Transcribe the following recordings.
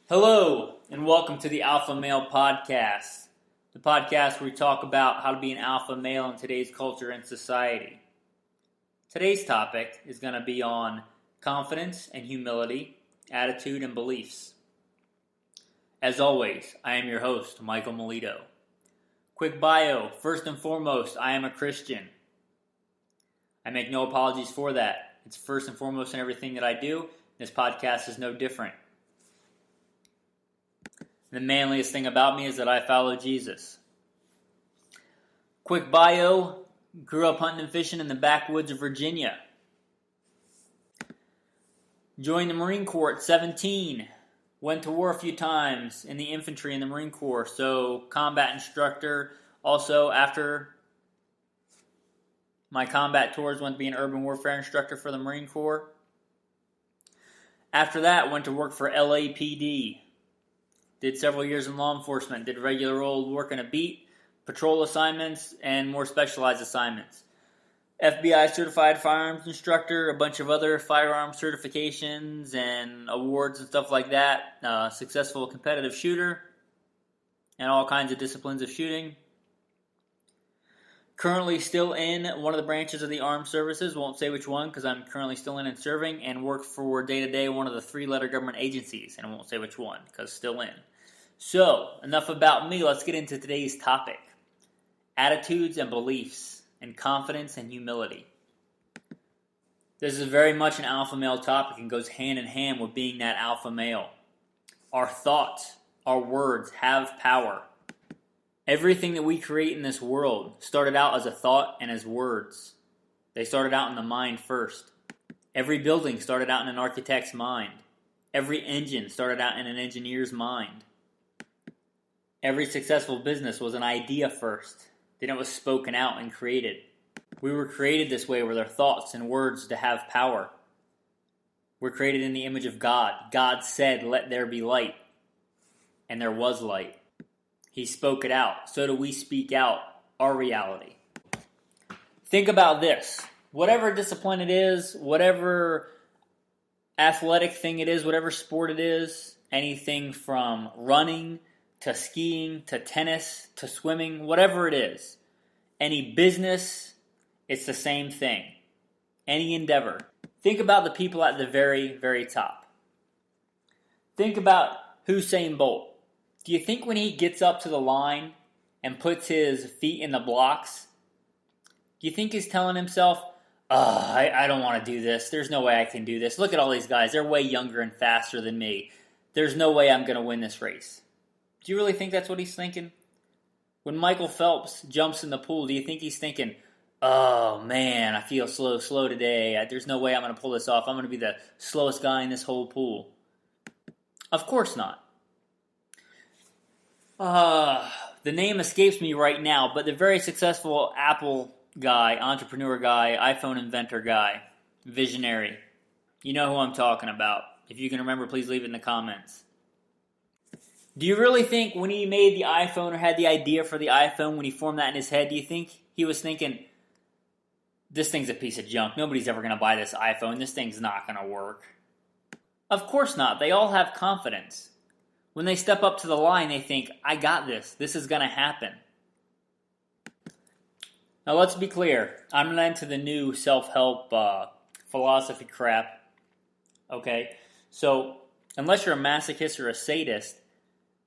Hello, and welcome to the Alpha Male Podcast, the podcast where we talk about how to be an alpha male in today's culture and society. Today's topic is going to be on confidence and humility, attitude and beliefs. As always, I am your host, Michael Melito. Quick bio, first and foremost, I am a Christian. I make no apologies for that. It's first and foremost in everything that I do. This podcast is no different. The manliest thing about me is that I follow Jesus. Quick bio, grew up hunting and fishing in the backwoods of Virginia. Joined the Marine Corps at 17. Went to war a few times in the infantry in the Marine Corps, so combat instructor. Also, after my combat tours, went to be an urban warfare instructor for the Marine Corps. After that, went to work for LAPD. Did several years in law enforcement, did regular old work in a beat, patrol assignments, and more specialized assignments. FBI certified firearms instructor, a bunch of other firearm certifications and awards and stuff like that. Successful competitive shooter, and all kinds of disciplines of shooting. Currently still in one of the branches of the armed services, won't say which one because I'm currently still in and serving, and work for day-to-day one of the 3-letter government agencies, and I won't say which one because still in. So, enough about me, let's get into today's topic. Attitudes and beliefs, and confidence and humility. This is very much an alpha male topic and goes hand in hand with being that alpha male. Our thoughts, our words have power. Everything that we create in this world started out as a thought and as words. They started out in the mind first. Every building started out in an architect's mind. Every engine started out in an engineer's mind. Every successful business was an idea first. Then it was spoken out and created. We were created this way with our thoughts and words to have power. We're created in the image of God. God said, "Let there be light." And there was light. He spoke it out. So do we speak out our reality. Think about this. Whatever discipline it is, whatever athletic thing it is, whatever sport it is, anything from running to skiing to tennis to swimming, whatever it is, any business, it's the same thing. Any endeavor. Think about the people at the very, very top. Think about Usain Bolt. Do you think when he gets up to the line and puts his feet in the blocks, do you think he's telling himself, I don't want to do this. There's no way I can do this. Look at all these guys. They're way younger and faster than me. There's no way I'm going to win this race. Do you really think that's what he's thinking? When Michael Phelps jumps in the pool, do you think he's thinking, oh man, I feel slow today. There's no way I'm going to pull this off. I'm going to be the slowest guy in this whole pool. Of course not. The name escapes me right now, but the very successful Apple guy, entrepreneur guy, iPhone inventor guy, visionary. You know who I'm talking about. If you can remember, please leave it in the comments. Do you really think when he made the iPhone or had the idea for the iPhone, when he formed that in his head, do you think he was thinking, this thing's a piece of junk. Nobody's ever going to buy this iPhone. This thing's not going to work. Of course not. They all have confidence. When they step up to the line, they think, I got this. This is going to happen. Now, let's be clear. I'm not into the new self-help philosophy crap. Okay? So, unless you're a masochist or a sadist,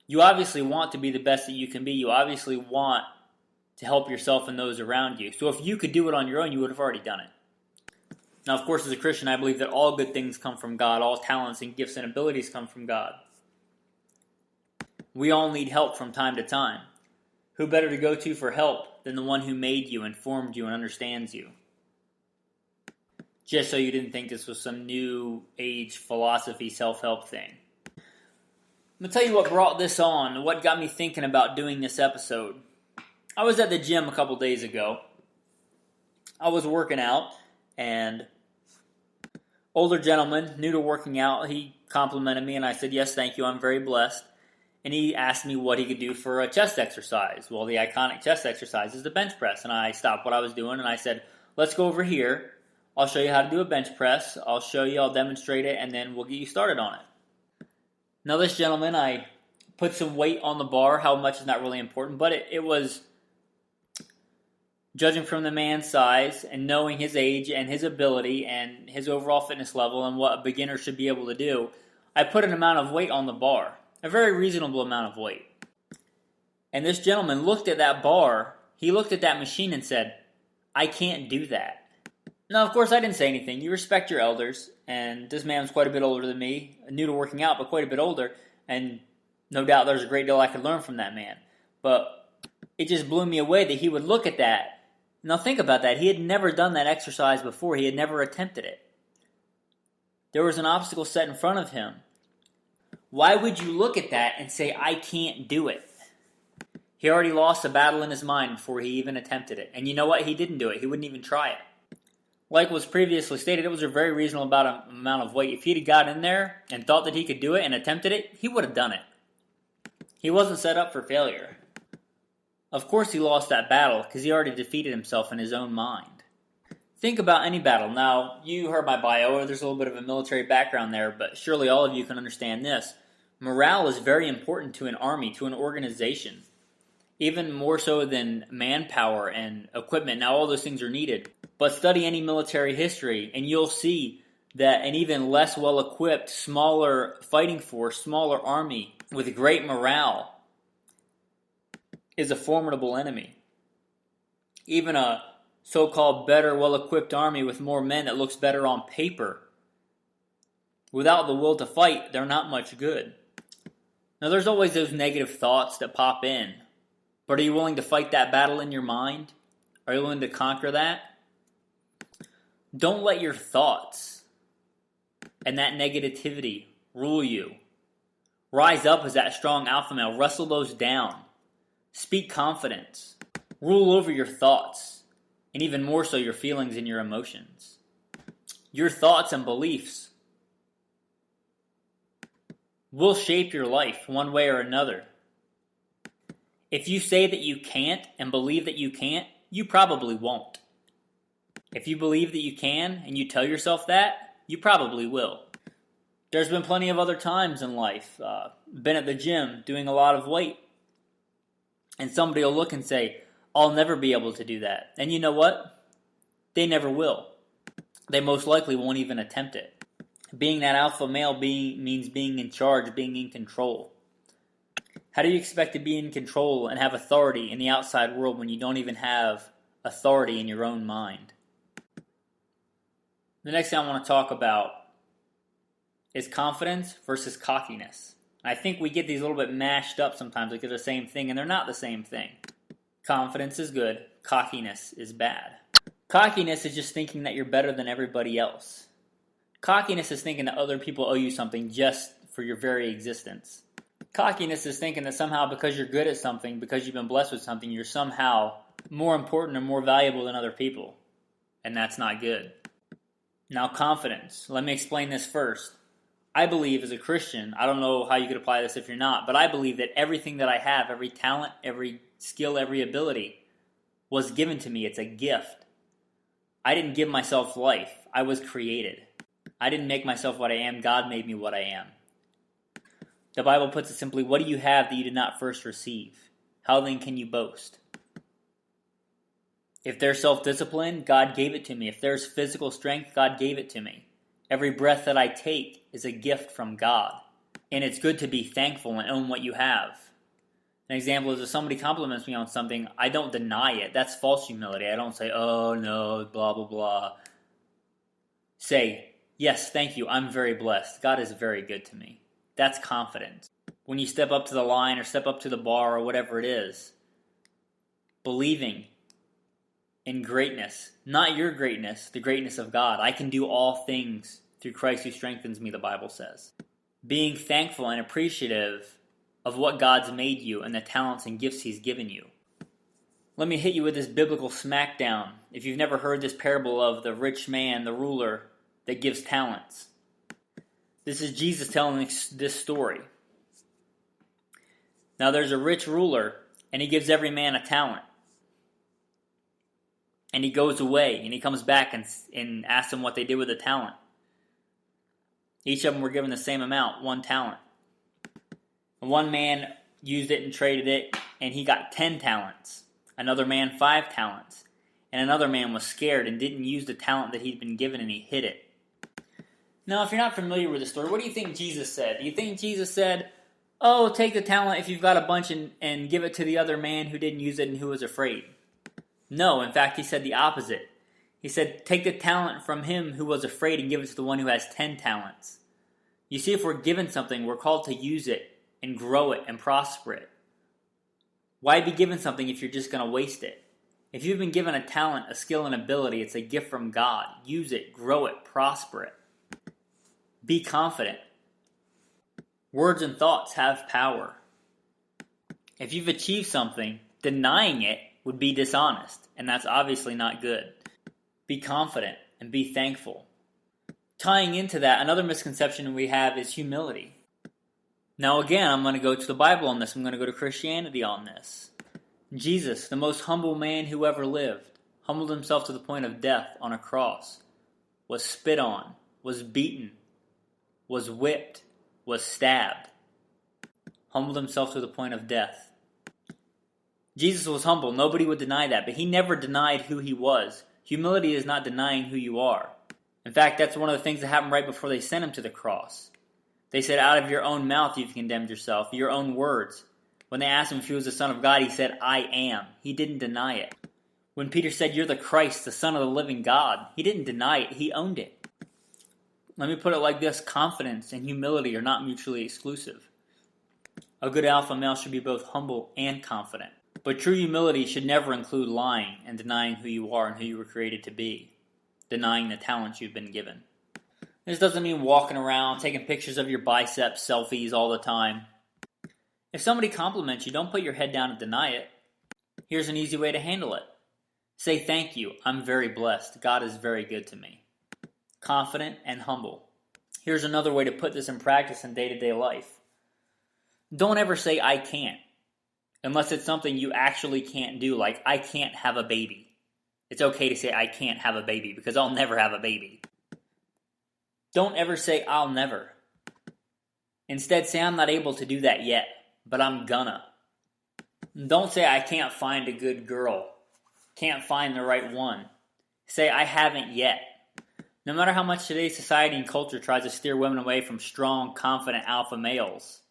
you obviously want to be the best that you can be. You obviously want to help yourself and those around you. So if you could do it on your own, you would have already done it. Now, of course, as a Christian, I believe that all good things come from God. All talents and gifts and abilities come from God. We all need help from time to time. Who better to go to for help than the one who made you and formed you and understands you? Just so you didn't think this was some new age philosophy self-help thing. I'm going to tell you what brought this on, what got me thinking about doing this episode. I was at the gym a couple days ago. I was working out, and older gentleman, new to working out, he complimented me, and I said, yes, thank you, I'm very blessed. And he asked me what he could do for a chest exercise. Well, the iconic chest exercise is the bench press, and I stopped what I was doing, and I said, let's go over here. I'll show you how to do a bench press. I'll show you, I'll demonstrate it, and then we'll get you started on it. Now this gentleman, I put some weight on the bar. How much is not really important, but it was, judging from the man's size and knowing his age and his ability and his overall fitness level and what a beginner should be able to do, I put an amount of weight on the bar, a very reasonable amount of weight. And this gentleman looked at that bar, he looked at that machine and said, I can't do that. Now, of course, I didn't say anything. You respect your elders, and this man was quite a bit older than me, new to working out, but quite a bit older, and no doubt there's a great deal I could learn from that man. But it just blew me away that he would look at that. Now think about that. He had never done that exercise before. He had never attempted it. There was an obstacle set in front of him. Why would you look at that and say, I can't do it? He already lost a battle in his mind before he even attempted it. And you know what? He didn't do it. He wouldn't even try it. Like was previously stated, it was a very reasonable amount of weight. If he'd got in there and thought that he could do it and attempted it, he would have done it. He wasn't set up for failure. Of course he lost that battle because he already defeated himself in his own mind. Think about any battle. Now, you heard my bio, there's a little bit of a military background there, but surely all of you can understand this. Morale is very important to an army, to an organization. Even more so than manpower and equipment. Now, all those things are needed. But study any military history, and you'll see that an even less well-equipped, smaller fighting force, smaller army with great morale is a formidable enemy. Even a so-called better, well-equipped army with more men that looks better on paper, without the will to fight, they're not much good. Now, there's always those negative thoughts that pop in. But are you willing to fight that battle in your mind? Are you willing to conquer that? Don't let your thoughts and that negativity rule you. Rise up as that strong alpha male. Wrestle those down. Speak confidence. Rule over your thoughts, and even more so your feelings and your emotions. Your thoughts and beliefs will shape your life one way or another. If you say that you can't and believe that you can't, you probably won't. If you believe that you can and you tell yourself that, you probably will. There's been plenty of other times in life. Been at the gym doing a lot of weight. And somebody will look and say, I'll never be able to do that. And you know what? They never will. They most likely won't even attempt it. Being that alpha male means being in charge, being in control. How do you expect to be in control and have authority in the outside world when you don't even have authority in your own mind? The next thing I want to talk about is confidence versus cockiness. I think we get these a little bit mashed up sometimes like they're the same thing, and they're not the same thing. Confidence is good. Cockiness is bad. Cockiness is just thinking that you're better than everybody else. Cockiness is thinking that other people owe you something just for your very existence. Cockiness is thinking that somehow because you're good at something, because you've been blessed with something, you're somehow more important or more valuable than other people. And that's not good. Now, confidence. Let me explain this first. I believe as a Christian, I don't know how you could apply this if you're not, but I believe that everything that I have, every talent, every skill, every ability was given to me. It's a gift. I didn't give myself life. I was created. I didn't make myself what I am. God made me what I am. The Bible puts it simply, what do you have that you did not first receive? How then can you boast? If there's self-discipline, God gave it to me. If there's physical strength, God gave it to me. Every breath that I take is a gift from God. And it's good to be thankful and own what you have. An example is if somebody compliments me on something, I don't deny it. That's false humility. I don't say, oh no, blah, blah, blah. Say, yes, thank you. I'm very blessed. God is very good to me. That's confidence. When you step up to the line or step up to the bar or whatever it is, believing in greatness, not your greatness, the greatness of God. I can do all things through Christ who strengthens me, the Bible says. Being thankful and appreciative of what God's made you and the talents and gifts He's given you. Let me hit you with this biblical smackdown. If you've never heard this parable of the rich man, the ruler that gives talents. This is Jesus telling this story. Now there's a rich ruler, and he gives every man a talent. And he goes away, and he comes back and asks them what they did with the talent. Each of them were given the same amount, one talent. One man used it and traded it, and he got 10 talents. Another man 5 talents. And another man was scared and didn't use the talent that he'd been given, and he hid it. Now, if you're not familiar with the story, what do you think Jesus said? Do you think Jesus said, oh, take the talent if you've got a bunch and give it to the other man who didn't use it and who was afraid? No, in fact, he said the opposite. He said, take the talent from him who was afraid and give it to the one who has 10 talents. You see, if we're given something, we're called to use it and grow it and prosper it. Why be given something if you're just going to waste it? If you've been given a talent, a skill, and ability, it's a gift from God. Use it, grow it, prosper it. Be confident. Words and thoughts have power. If you've achieved something, denying it would be dishonest, and that's obviously not good. Be confident and be thankful. Tying into that, another misconception we have is humility. Now again, I'm going to go to the Bible on this. I'm going to go to Christianity on this. Jesus, the most humble man who ever lived, humbled himself to the point of death on a cross, was spit on, was beaten, was whipped, was stabbed, humbled himself to the point of death. Jesus was humble. Nobody would deny that, but he never denied who he was. Humility is not denying who you are. In fact, that's one of the things that happened right before they sent him to the cross. They said, out of your own mouth you've condemned yourself, your own words. When they asked him if he was the Son of God, he said, I am. He didn't deny it. When Peter said, you're the Christ, the Son of the living God, he didn't deny it. He owned it. Let me put it like this. Confidence and humility are not mutually exclusive. A good alpha male should be both humble and confident. But true humility should never include lying and denying who you are and who you were created to be. Denying the talents you've been given. This doesn't mean walking around, taking pictures of your biceps, selfies all the time. If somebody compliments you, don't put your head down and deny it. Here's an easy way to handle it. Say thank you. I'm very blessed. God is very good to me. Confident and humble. Here's another way to put this in practice in day-to-day life. Don't ever say I can't, unless it's something you actually can't do, like I can't have a baby. It's okay to say I can't have a baby because I'll never have a baby. Don't ever say I'll never. Instead, say I'm not able to do that yet, but I'm gonna. Don't say I can't find a good girl, can't find the right one. Say I haven't yet. No matter how much today's society and culture tries to steer women away from strong, confident alpha males,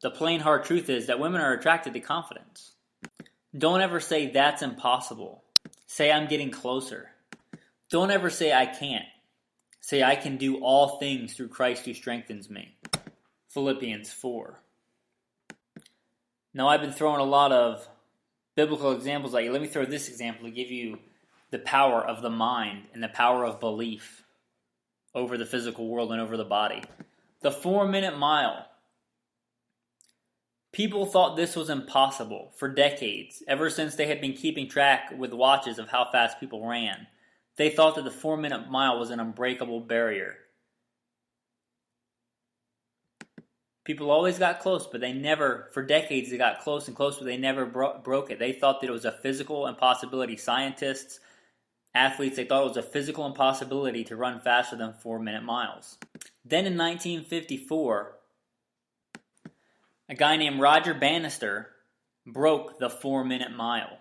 the plain hard truth is that women are attracted to confidence. Don't ever say that's impossible. Say I'm getting closer. Don't ever say I can't. Say I can do all things through Christ who strengthens me. Philippians 4. Now I've been throwing a lot of biblical examples at you. Let me throw this example to give you the power of the mind and the power of belief over the physical world and over the body. The 4-minute mile. People thought this was impossible for decades, ever since they had been keeping track with watches of how fast people ran. They thought that the 4-minute mile was an unbreakable barrier. People always got close, but they never, for decades they got close and close, but they never broke it. They thought that it was a physical impossibility. Scientists, athletes, they thought it was a physical impossibility to run faster than 4-minute miles. Then in 1954, a guy named Roger Bannister broke the 4-minute mile.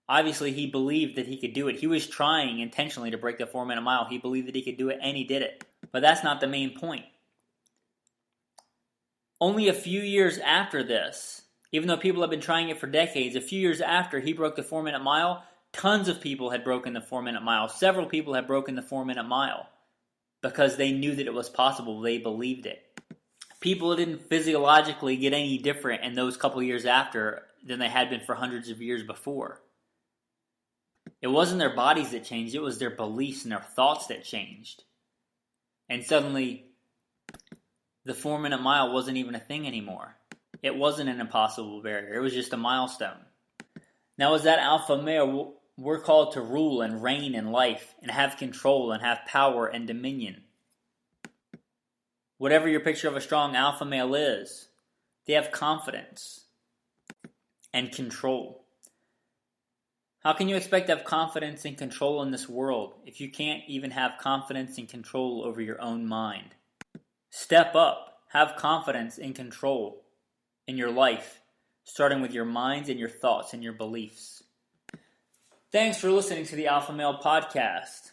Obviously, he believed that he could do it. He was trying intentionally to break the 4-minute mile. He believed that he could do it, and he did it. But that's not the main point. Only a few years after this, even though people have been trying it for decades, a few years after he broke the 4-minute mile, tons of people had broken the 4-minute mile. Several people had broken the 4-minute mile because they knew that it was possible. They believed it. People didn't physiologically get any different in those couple years after than they had been for hundreds of years before. It wasn't their bodies that changed, it was their beliefs and their thoughts that changed. And suddenly, the 4-minute mile wasn't even a thing anymore. It wasn't an impossible barrier, it was just a milestone. Now as that alpha male, we're called to rule and reign in life and have control and have power and dominion. Whatever your picture of a strong alpha male is, they have confidence and control. How can you expect to have confidence and control in this world if you can't even have confidence and control over your own mind? Step up. Have confidence and control in your life, starting with your minds and your thoughts and your beliefs. Thanks for listening to the Alpha Male Podcast.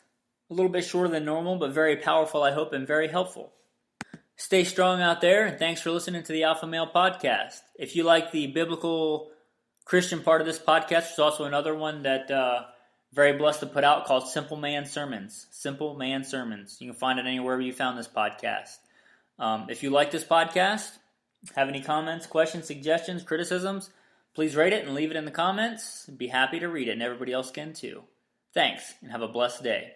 A little bit shorter than normal, but very powerful, I hope, and very helpful. Stay strong out there, and thanks for listening to the Alpha Male Podcast. If you like the biblical Christian part of this podcast, there's also another one that very blessed to put out called Simple Man Sermons. Simple Man Sermons. You can find it anywhere you found this podcast. If you like this podcast, have any comments, questions, suggestions, criticisms, please rate it and leave it in the comments. I'd be happy to read it, and everybody else can too. Thanks, and have a blessed day.